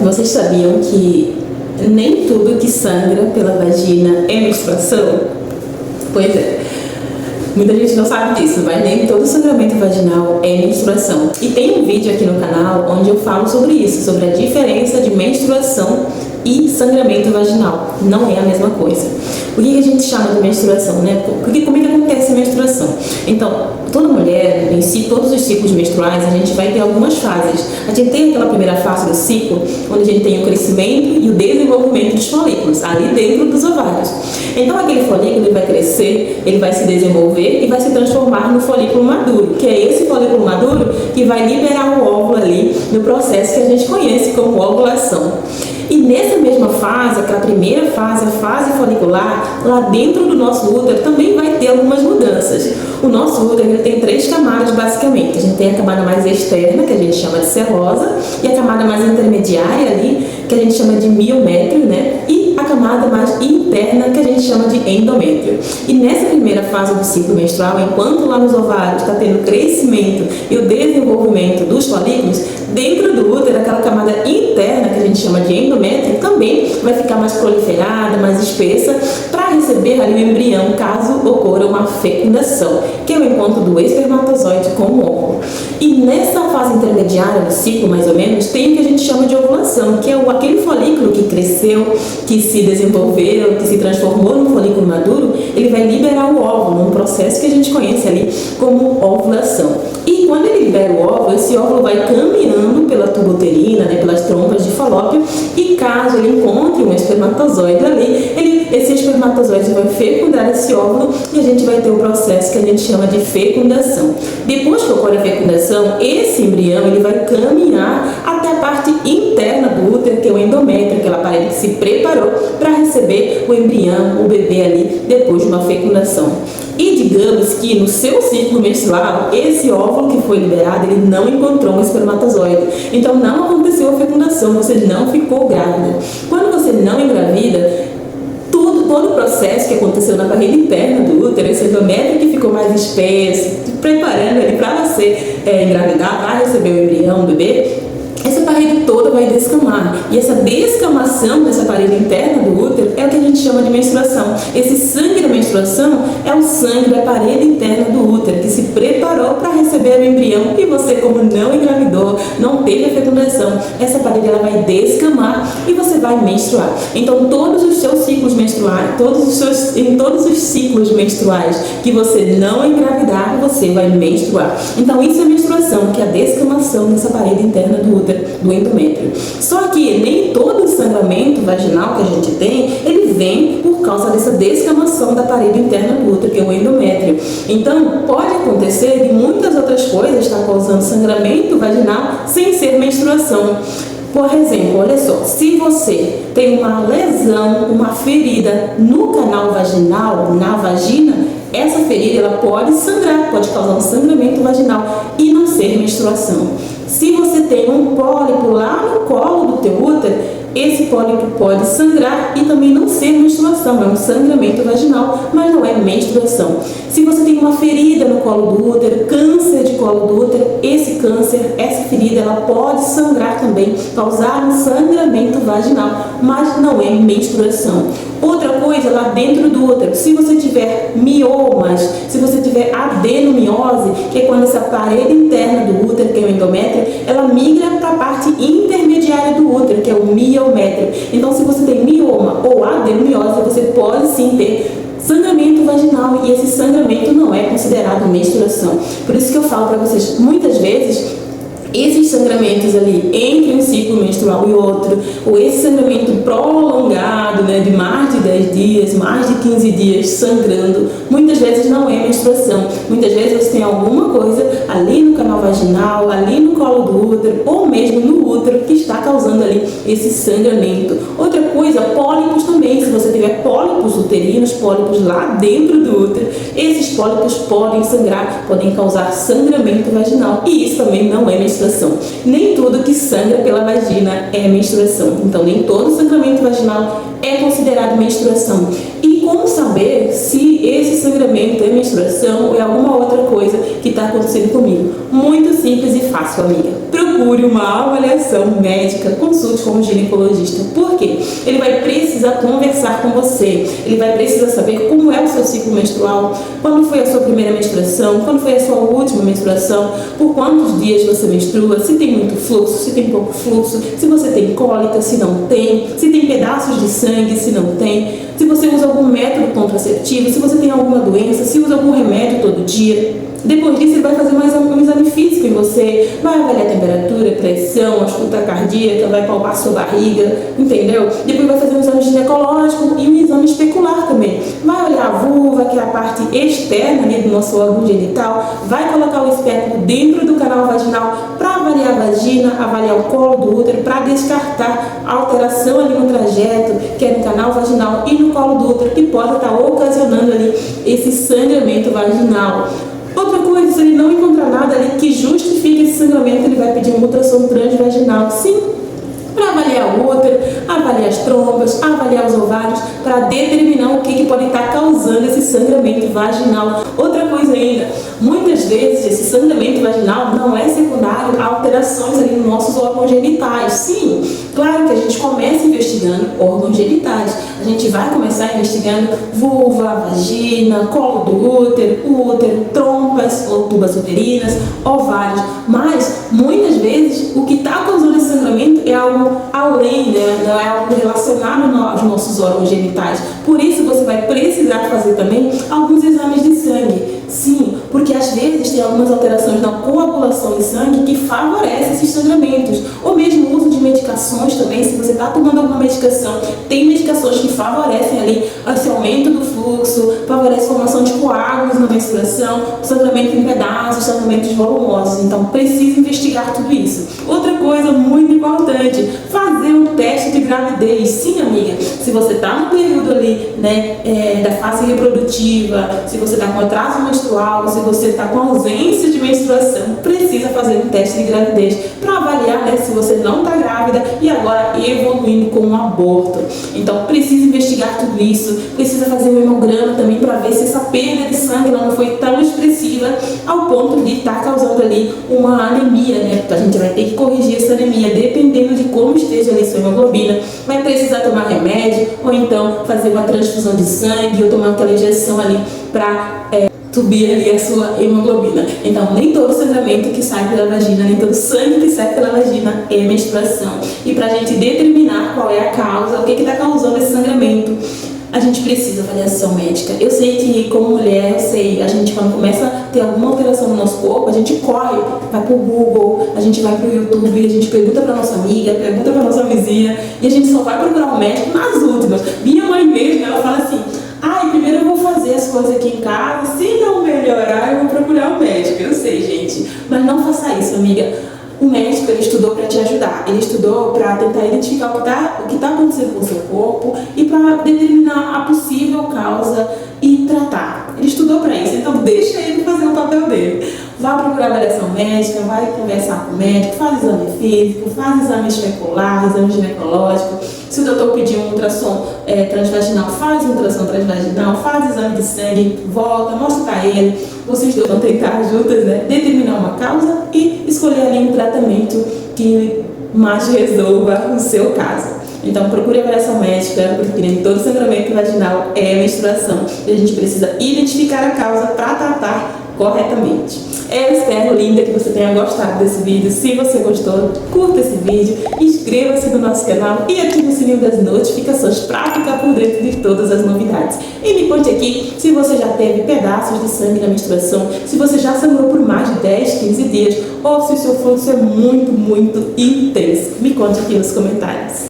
Vocês sabiam que nem tudo que sangra pela vagina é menstruação? Pois é. Muita gente não sabe disso, mas nem todo sangramento vaginal é menstruação. E tem um vídeo aqui no canal onde eu falo sobre isso, sobre a diferença de menstruação e sangramento vaginal. Não é a mesma coisa. O que a gente chama de menstruação, né? Como é que acontece a menstruação? Então, toda mulher, em si, todos os ciclos menstruais, a gente vai ter algumas fases. A gente tem aquela primeira fase do ciclo, onde a gente tem o crescimento e o desenvolvimento dos folículos, ali dentro dos ovários. Então, aquele folículo ele vai crescer, ele vai se desenvolver e vai se transformar no folículo maduro, que é esse folículo maduro que vai liberar o óvulo ali no processo que a gente conhece como ovulação. E nessa mesma fase, aquela primeira fase, a fase folicular, lá dentro do nosso útero também vai ter algumas mudanças. O nosso útero ele tem 3 camadas basicamente. A gente tem a camada mais externa, que a gente chama de serosa, e a camada mais intermediária ali, que a gente chama de miométrio, né? E a camada mais interna, que a gente chama de endométrio. E nessa primeira fase do ciclo menstrual, enquanto lá nos ovários está tendo o crescimento e o desenvolvimento dos folículos, dentro do útero, aquela camada interna, que a gente chama de endométrio, também vai ficar mais proliferada, mais espessa, para receber ali o embrião, caso ocorra uma fecundação, que é o encontro do espermatozoide com o óvulo. E nessa fase intermediária do ciclo, mais ou menos, tem o que a gente chama de ovulação, que é aquele folículo que cresceu, que se desenvolveu, que se transformou num folículo maduro, ele vai liberar o óvulo, num processo que a gente conhece ali como ovulação. E quando ele libera o óvulo, esse óvulo vai caminhando pela tuba uterina, né, pelas trompas de Falópio, e caso ele encontre um espermatozoide ali, esse espermatozoide vai fecundar esse óvulo e a gente vai ter um processo que a gente chama de fecundação. Depois que ocorre a fecundação, esse embrião ele vai caminhar até a parte interna do útero, que é o endométrio, aquela parede que se preparou para receber o embrião, o bebê ali, depois de uma fecundação. E digamos que no seu ciclo menstrual, esse óvulo que foi liberado, ele não encontrou um espermatozoide. Então não aconteceu a fecundação, você não ficou grávida. Quando você não engravida, todo o processo que aconteceu na parede interna do útero, esse endométrio que ficou mais espesso, preparando ele para você engravidar, para receber o embrião, o bebê, essa parede toda vai descamar. E essa descamação dessa parede interna do útero é o que a gente chama de menstruação. Esse sangue da menstruação é o sangue da parede interna do útero, que se preparou para receber o embrião e você, como não engravidou, não teve a fecundação, essa parede ela vai descamar e você vai menstruar. Então, todos os seus ciclos menstruais, em todos os ciclos menstruais que você não engravidar, você vai menstruar. Então, isso é menstruação, que é a descamação dessa parede interna do útero, do endométrio. Só que nem todo sangramento vaginal que a gente tem, ele vem por causa dessa descamação da parede interna do útero, que é o endométrio. Então, pode acontecer de muitas outras coisas estar causando sangramento vaginal sem ser menstruação. Por exemplo, olha só, se você tem uma lesão, uma ferida no canal vaginal, na vagina, essa ferida ela pode sangrar, pode causar um sangramento vaginal e não ser menstruação. Se você tem um pólipo lá no colo do teu útero, esse pólipo pode sangrar e também não ser menstruação, é um sangramento vaginal, mas não é menstruação. Se você tem uma ferida no colo do útero, câncer de colo do útero, esse câncer, essa ferida, ela pode sangrar também, causar um sangramento vaginal, mas não é menstruação. Outra coisa, lá dentro do útero, se você tiver miomas, se você tiver adenomiose, que é quando essa parede interna do útero, que é o endométrio, ela migra para a parte intermediária do útero, que é o miométrio. Então, se você tem mioma ou adenomiose, você pode sim ter sangramento vaginal e esse sangramento não é considerado menstruação. Por isso que eu falo para vocês, muitas vezes, esses sangramentos ali entre um ciclo menstrual e outro, ou esse sangramento prolongado, né, de mais de 10 dias, mais de 15 dias sangrando, muitas vezes não é menstruação. Muitas vezes você tem alguma coisa ali no canal vaginal, ali no colo do útero, ou mesmo no útero, que está causando ali esse sangramento. Outra coisa, pólipos também. Se você tiver pólipos uterinos, pólipos lá dentro do útero, esses pólipos podem sangrar, podem causar sangramento vaginal. E isso também não é menstruação. Nem tudo que sangra pela vagina é menstruação. Então, nem todo sangramento vaginal é considerado menstruação. E como saber se esse sangramento é menstruação ou é alguma outra coisa que está acontecendo comigo? Muito simples e fácil, amiga. Procure uma avaliação médica, consulte com um ginecologista. Por quê? Ele vai precisar conversar com você, ele vai precisar saber como é o seu ciclo menstrual, quando foi a sua primeira menstruação, quando foi a sua última menstruação, por quantos dias você menstrua, se tem muito fluxo, se tem pouco fluxo, se você tem cólica, se não tem, se tem pedaços de sangue, se não tem, se você usa algum método contraceptivo, se você tem alguma doença, se usa algum remédio todo dia. Depois disso, ele vai fazer mais um exame físico em você, vai avaliar a temperatura, pressão, a escuta cardíaca, vai palpar sua barriga, entendeu? Depois vai fazer um exame ginecológico e um exame especular também. Vai olhar a vulva, que é a parte externa, né, do nosso órgão genital, vai colocar o espéculo dentro do canal vaginal para avaliar a vagina, avaliar o colo do útero, para descartar a alteração ali no trajeto, que é no canal vaginal e no colo do útero, que pode estar ocasionando ali esse sangramento vaginal. Outra coisa, se ele não encontrar nada ali que justifique esse sangramento, ele vai pedir uma ultrassom transvaginal, sim, para avaliar o útero, avaliar as trompas, avaliar os ovários, para determinar o que pode estar causando esse sangramento vaginal. Outra coisa ainda, muitas vezes esse sangramento vaginal não é secundário a alterações ali nos nossos órgãos genitais. Sim, claro que a gente começa investigando órgãos genitais. A gente vai começar investigando vulva, vagina, colo do útero, trompas ou tubas uterinas, ovários. Mas, muitas vezes, o que está causando esse sangramento é algo além, né? Não é algo relacionado aos nossos órgãos genitais. Por isso, você vai precisar fazer também alguns exames de sangue. Sim, porque às vezes tem algumas alterações na coagulação de sangue que favorecem esses sangramentos. Ou mesmo o uso de medicações também, se você está tomando alguma medicação, tem medicações que favorecem ali esse aumento do fluxo, favorece a formação de coágulos na menstruação, sangramento em pedaços, sangramentos volumosos. Então, precisa investigar tudo isso. Outra coisa muito importante, fazer um teste de gravidez. Sim, amiga, se você está no período ali, né, da fase reprodutiva, se você está com atraso menstrual, se você está com ausência de menstruação, precisa fazer um teste de gravidez para avaliar, né, se você não está grávida e agora evoluindo com um aborto. Então, precisa investigar tudo isso, precisa fazer um hemograma também para ver se essa perda de sangue não foi tão expressiva ao ponto de estar causando ali uma anemia, né? A gente vai ter que corrigir essa anemia, dependendo de como esteja ali sua hemoglobina. Vai precisar tomar remédio, ou então fazer uma transfusão de sangue, ou tomar aquela injeção ali para subir ali a sua hemoglobina. Então, nem todo sangramento que sai pela vagina, nem todo sangue que sai pela vagina é menstruação. E para a gente determinar qual é a causa, o que está causando esse sangramento, a gente precisa de avaliação médica. Eu sei que, como mulher, a gente quando começa a ter alguma alteração no nosso corpo, a gente corre, vai pro Google, a gente vai pro YouTube, a gente pergunta pra nossa amiga, pergunta pra nossa vizinha, e a gente só vai procurar um médico nas últimas. Minha mãe mesmo, ela fala assim: primeiro eu vou fazer as coisas aqui em casa, se não melhorar, eu vou procurar um médico. Eu sei, gente, mas não faça isso, amiga. O médico, ele estudou para te ajudar, ele estudou para tentar identificar o que tá acontecendo com o seu corpo e para determinar a possível causa e tratar. Ele estudou para isso, então deixa ele fazer o papel dele. Vá procurar avaliação médica, vai conversar com o médico, faz exame físico, faz exame especular, exame ginecológico. Se o doutor pedir um ultrassom transvaginal, faz um ultrassom transvaginal, faz exame de sangue, volta, mostra para ele. Vocês dois vão tentar juntas, né, determinar uma causa e escolher ali um tratamento que mais resolva o seu caso. Então, procure avaliação médica, porque nem todo sangramento vaginal é menstruação. E a gente precisa identificar a causa para tratar corretamente. Eu espero, linda, que você tenha gostado desse vídeo. Se você gostou, curta esse vídeo, inscreva-se no nosso canal e ative o sininho das notificações para ficar por dentro de todas as novidades. E me conte aqui se você já teve pedaços de sangue na menstruação, se você já sangrou por mais de 10, 15 dias ou se o seu fluxo é muito, muito intenso. Me conte aqui nos comentários.